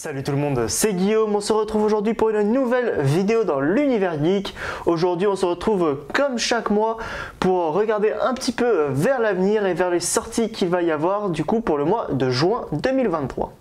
Salut tout le monde, c'est Guillaume, on se retrouve aujourd'hui pour une nouvelle vidéo dans l'univers geek. Aujourd'hui on se retrouve comme chaque mois pour regarder un petit peu vers l'avenir et vers les sorties qu'il va y avoir du coup pour le mois de juin 2023.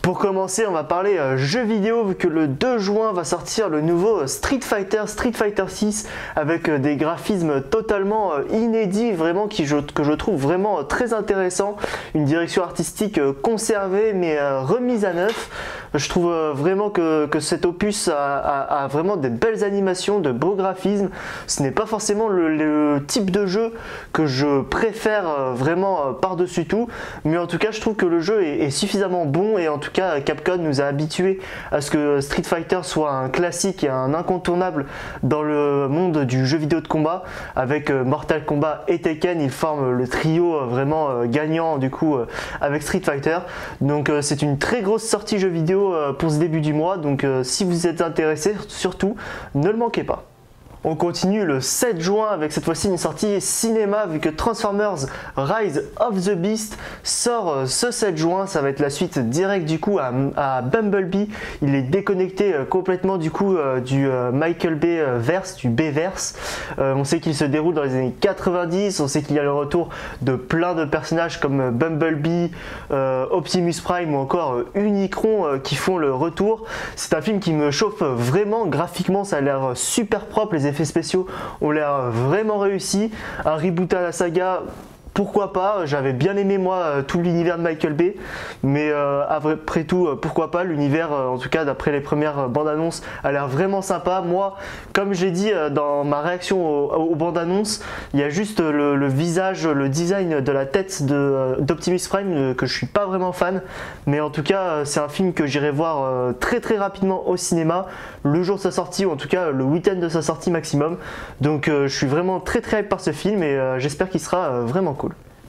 Pour commencer, on va parler jeux vidéo vu que le 2 juin va sortir le nouveau Street Fighter 6 avec des graphismes totalement inédits, vraiment que je trouve vraiment très intéressant, une direction artistique conservée mais remise à neuf. Je trouve vraiment que cet opus a vraiment des belles animations, de beaux graphismes. Ce n'est pas forcément le type de jeu que je préfère vraiment par-dessus tout, mais en tout cas je trouve que le jeu est suffisamment bon et en tout cas Capcom nous a habitués à ce que Street Fighter soit un classique et un incontournable dans le monde du jeu vidéo de combat. Avec Mortal Kombat et Tekken, ils forment le trio vraiment gagnant du coup avec Street Fighter. Donc c'est une très grosse sortie jeu vidéo pour ce début du mois, donc si vous êtes intéressé, surtout ne le manquez pas. On continue le 7 juin avec cette fois-ci une sortie cinéma vu que Transformers Rise of the Beast sort ce 7 juin. Ça va être la suite directe du coup à Bumblebee. Il est déconnecté complètement du coup du Michael Bay verse, du Bayverse. On sait qu'il se déroule dans les années 90, on sait qu'il y a le retour de plein de personnages comme Bumblebee, Optimus Prime ou encore Unicron qui font le retour. C'est un film qui me chauffe vraiment graphiquement, ça a l'air super propre, les effets spéciaux ont l'air vraiment réussis. Un reboot à la saga, pourquoi pas, j'avais bien aimé moi tout l'univers de Michael Bay, mais après tout pourquoi pas, l'univers en tout cas d'après les premières bandes annonces a l'air vraiment sympa. Moi comme j'ai dit dans ma réaction aux bandes annonces, il y a juste le visage, le design de la tête d'Optimus Prime que je suis pas vraiment fan, mais en tout cas c'est un film que j'irai voir très rapidement au cinéma le jour de sa sortie, ou en tout cas le week-end de sa sortie maximum. Donc je suis vraiment très hype par ce film et j'espère qu'il sera vraiment cool.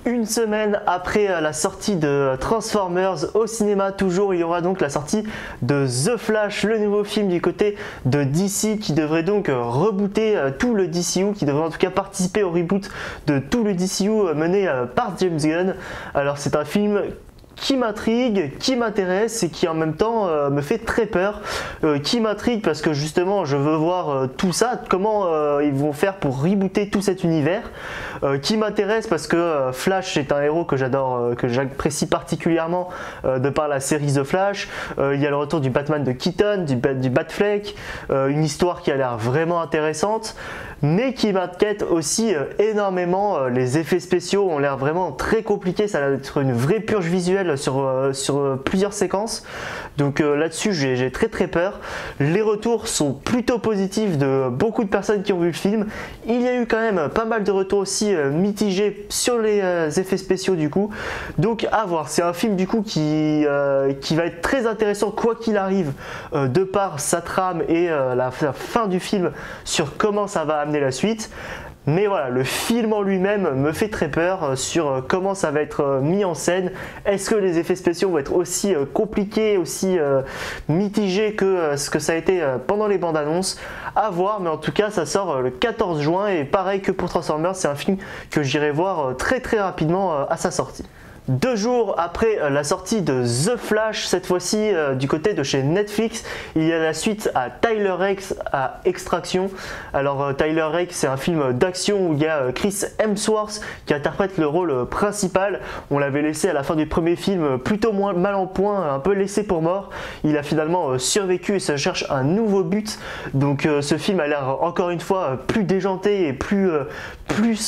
Une semaine après la sortie de Transformers au cinéma, toujours il y aura donc la sortie de The Flash, le nouveau film du côté de DC qui devrait donc rebooter tout le DCU, qui devrait en tout cas participer au reboot de tout le DCU mené par James Gunn. Alors c'est un film qui m'intrigue, qui m'intéresse et qui en même temps me fait très peur. Qui m'intrigue parce que justement je veux voir tout ça, comment ils vont faire pour rebooter tout cet univers. Qui m'intéresse parce que Flash est un héros que j'adore, que j'apprécie particulièrement de par la série The Flash. Il y a le retour du Batman de Keaton, du Batfleck, une histoire qui a l'air vraiment intéressante, mais qui m'inquiète aussi énormément. Les effets spéciaux ont l'air vraiment très compliqués, ça va être une vraie purge visuelle sur plusieurs séquences, donc là-dessus j'ai très peur. Les retours sont plutôt positifs de beaucoup de personnes qui ont vu le film. Il y a eu quand même pas mal de retours aussi mitigés sur les effets spéciaux du coup, donc à voir. C'est un film du coup qui va être très intéressant quoi qu'il arrive, de par sa trame et la fin du film sur comment ça va amener la suite. Mais voilà, le film en lui-même me fait très peur sur comment ça va être mis en scène. Est-ce que les effets spéciaux vont être aussi compliqués, aussi mitigés que ce que ça a été pendant les bandes annonces? À voir, mais en tout cas ça sort le 14 juin et pareil que pour Transformers, c'est un film que j'irai voir très rapidement à sa sortie. 2 jours après la sortie de The Flash, cette fois-ci du côté de chez Netflix, il y a la suite à Tyler Rake à Extraction. Alors Tyler Rake, c'est un film d'action où il y a Chris Hemsworth qui interprète le rôle principal. On l'avait laissé à la fin du premier film plutôt mal en point, un peu laissé pour mort. Il a finalement survécu et se cherche un nouveau but. Donc ce film a l'air encore une fois plus déjanté et plus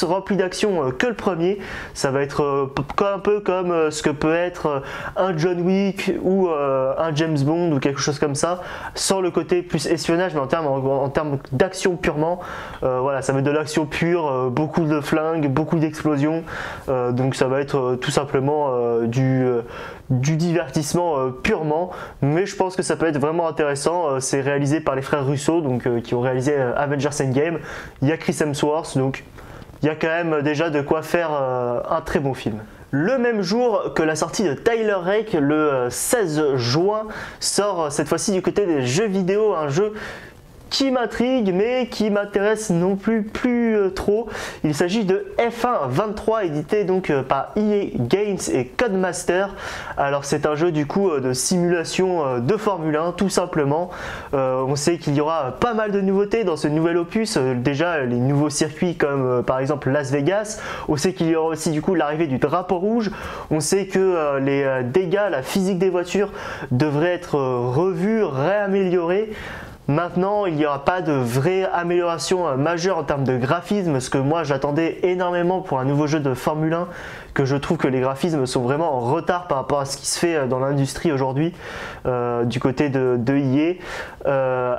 rempli d'action que le premier. Ça va être un peu comme ce que peut être un John Wick ou un James Bond ou quelque chose comme ça, sans le côté plus espionnage, mais en termes d'action purement. Voilà, ça va être de l'action pure, beaucoup de flingues, beaucoup d'explosions, donc ça va être tout simplement du divertissement purement, mais je pense que ça peut être vraiment intéressant. C'est réalisé par les frères Russo, donc qui ont réalisé Avengers Endgame. Il y a Chris Hemsworth, donc il y a quand même déjà de quoi faire un très bon film. Le même jour que la sortie de Tyler Rake, le 16 juin, sort cette fois-ci du côté des jeux vidéo un jeu qui m'intrigue mais qui m'intéresse non plus trop. Il s'agit de F1 23 édité donc par EA Games et Codemaster. Alors c'est un jeu du coup de simulation de Formule 1 tout simplement. On sait qu'il y aura pas mal de nouveautés dans ce nouvel opus. Déjà les nouveaux circuits comme par exemple Las Vegas. On sait qu'il y aura aussi du coup l'arrivée du drapeau rouge. On sait que les dégâts, la physique des voitures devrait être revue, réaméliorée. Maintenant, il n'y aura pas de vraie amélioration majeure en termes de graphisme, ce que moi j'attendais énormément pour un nouveau jeu de Formule 1, que je trouve que les graphismes sont vraiment en retard par rapport à ce qui se fait dans l'industrie aujourd'hui du côté de EA.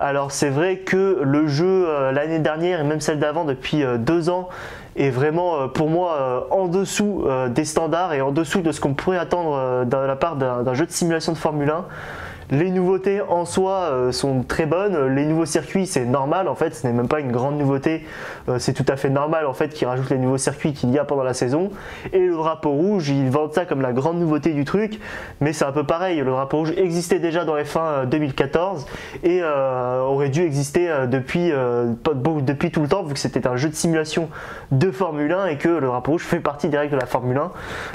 Alors c'est vrai que le jeu l'année dernière et même celle d'avant depuis 2 ans est vraiment pour moi en dessous des standards et en dessous de ce qu'on pourrait attendre de la part d'un jeu de simulation de Formule 1. Les nouveautés en soi sont très bonnes, les nouveaux circuits c'est normal en fait, ce n'est même pas une grande nouveauté, c'est tout à fait normal en fait qu'ils rajoutent les nouveaux circuits qu'il y a pendant la saison. Et le drapeau rouge, ils vendent ça comme la grande nouveauté du truc, mais c'est un peu pareil, le drapeau rouge existait déjà dans F1 2014 et aurait dû exister depuis tout le temps vu que c'était un jeu de simulation de Formule 1 et que le drapeau rouge fait partie des règles de la Formule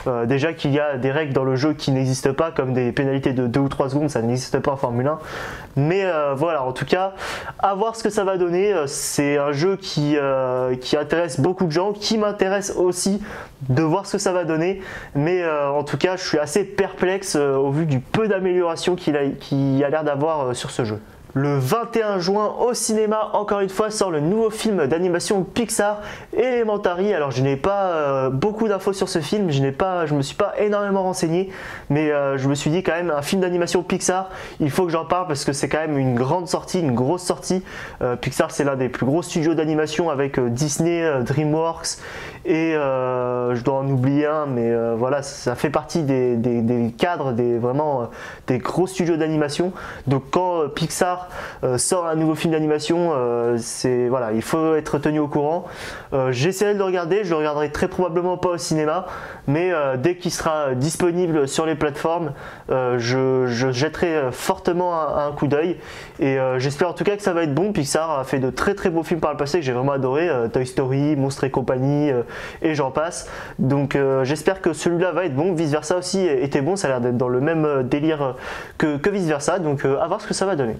1. Déjà qu'il y a des règles dans le jeu qui n'existent pas comme des pénalités de 2 ou 3 secondes, ça n'existe pas en Formule 1, mais voilà, en tout cas à voir ce que ça va donner. C'est un jeu qui intéresse beaucoup de gens, qui m'intéresse aussi de voir ce que ça va donner, mais en tout cas je suis assez perplexe au vu du peu d'amélioration qu'il a l'air d'avoir sur ce jeu. Le 21 juin au cinéma, encore une fois, sort le nouveau film d'animation Pixar, Elementary. Alors je n'ai pas beaucoup d'infos sur ce film, je me suis pas énormément renseigné, mais je me suis dit quand même un film d'animation Pixar, il faut que j'en parle parce que c'est quand même une grande sortie, une grosse sortie. Pixar c'est l'un des plus gros studios d'animation avec Disney, DreamWorks et je dois en oublier un, mais voilà, ça fait partie des cadres, vraiment des gros studios d'animation. Donc quand Pixar sort un nouveau film d'animation, voilà, il faut être tenu au courant. J'essaierai de le regarder, je le regarderai très probablement pas au cinéma, mais dès qu'il sera disponible sur les plateformes, je jetterai fortement un coup d'œil et j'espère en tout cas que ça va être bon. Pixar a fait de très très beaux films par le passé que j'ai vraiment adoré, Toy Story, Monstres et compagnie et j'en passe. Donc j'espère que celui-là va être bon. Vice Versa aussi était bon, ça a l'air d'être dans le même délire que Vice Versa, donc à voir ce que ça va donner.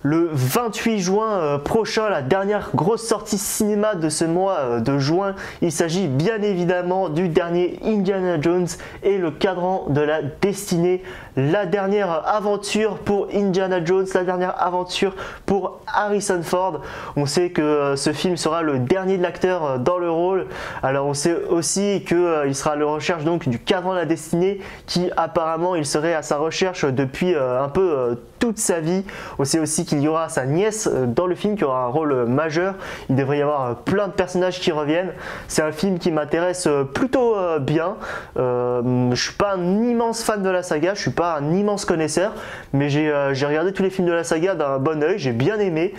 Le 28 juin prochain, la dernière grosse sortie cinéma de ce mois de juin, il s'agit bien évidemment du dernier Indiana Jones et le cadran de la destinée. La dernière aventure pour Indiana Jones, la dernière aventure pour Harrison Ford. On sait que ce film sera le dernier de l'acteur dans le rôle. Alors on sait aussi qu'il sera à la recherche donc du cadran de la destinée qui apparemment il serait à sa recherche depuis un peu toute sa vie. On sait aussi qu'il y aura sa nièce dans le film qui aura un rôle majeur. Il devrait y avoir plein de personnages qui reviennent. C'est un film qui m'intéresse plutôt bien. Je suis pas un immense fan de la saga, je suis pas un immense connaisseur, mais j'ai regardé tous les films de la saga d'un bon oeil, j'ai bien aimé.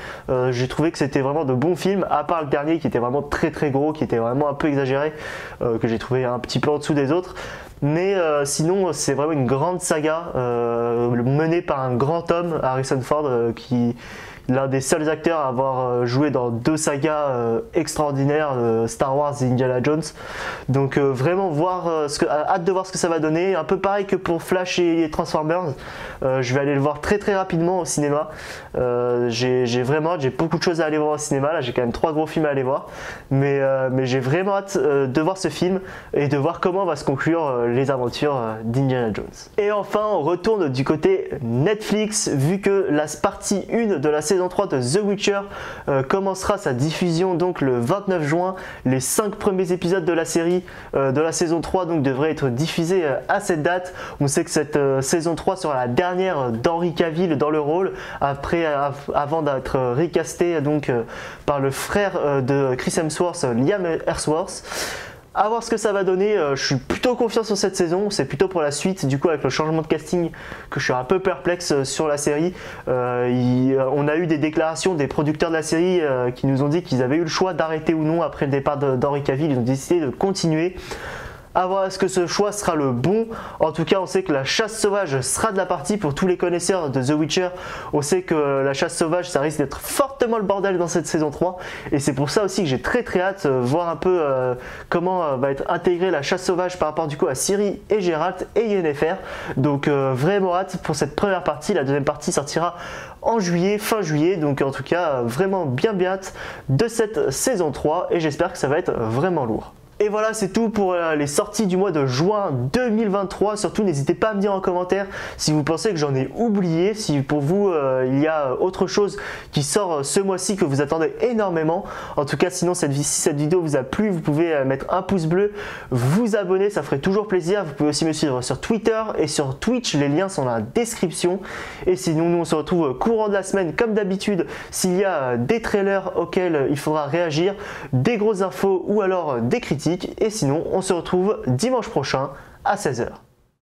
J'ai trouvé que c'était vraiment de bons films, à part le dernier qui était vraiment très très gros, qui était vraiment un peu exagéré, que j'ai trouvé un petit peu en dessous des autres. Mais sinon c'est vraiment une grande saga menée par un grand homme, Harrison Ford, qui l'un des seuls acteurs à avoir joué dans 2 sagas extraordinaires, Star Wars et Indiana Jones. Donc vraiment hâte de voir ce que ça va donner. Un peu pareil que pour Flash et Transformers, je vais aller le voir très très rapidement au cinéma. J'ai beaucoup de choses à aller voir au cinéma. Là j'ai quand même 3 gros films à aller voir, mais j'ai vraiment hâte de voir ce film et de voir comment va se conclure les aventures d'Indiana Jones. Et enfin on retourne du côté Netflix, vu que la partie 1 de la saison 3 de The Witcher commencera sa diffusion donc le 29 juin. Les 5 premiers épisodes de la série de la saison 3 donc devraient être diffusés à cette date. On sait que cette saison 3 sera la dernière d'Henry Cavill dans le rôle avant d'être recasté donc par le frère de Chris Hemsworth, Liam Hemsworth. À voir ce que ça va donner, je suis plutôt confiant sur cette saison, c'est plutôt pour la suite, du coup avec le changement de casting que je suis un peu perplexe sur la série. On a eu des déclarations des producteurs de la série qui nous ont dit qu'ils avaient eu le choix d'arrêter ou non après le départ d'Henry Cavill, ils ont décidé de continuer. À voir est-ce que ce choix sera le bon. En tout cas, on sait que la chasse sauvage sera de la partie pour tous les connaisseurs de The Witcher. On sait que la chasse sauvage, ça risque d'être fortement le bordel dans cette saison 3. Et c'est pour ça aussi que j'ai très hâte voir un peu comment va être intégrée la chasse sauvage par rapport du coup à Ciri et Geralt et Yennefer. Donc vraiment hâte pour cette première partie. La deuxième partie sortira en juillet, fin juillet. Donc en tout cas, vraiment bien hâte de cette saison 3. Et j'espère que ça va être vraiment lourd. Et voilà, c'est tout pour les sorties du mois de juin 2023. Surtout, n'hésitez pas à me dire en commentaire si vous pensez que j'en ai oublié, si pour vous il y a autre chose qui sort ce mois-ci que vous attendez énormément. En tout cas, sinon, si cette vidéo vous a plu, vous pouvez mettre un pouce bleu, vous abonner, ça ferait toujours plaisir. Vous pouvez aussi me suivre sur Twitter et sur Twitch, les liens sont dans la description. Et sinon, nous on se retrouve courant de la semaine, comme d'habitude, s'il y a des trailers auxquels il faudra réagir, des grosses infos ou alors des critiques. Et sinon, on se retrouve dimanche prochain à 16 h.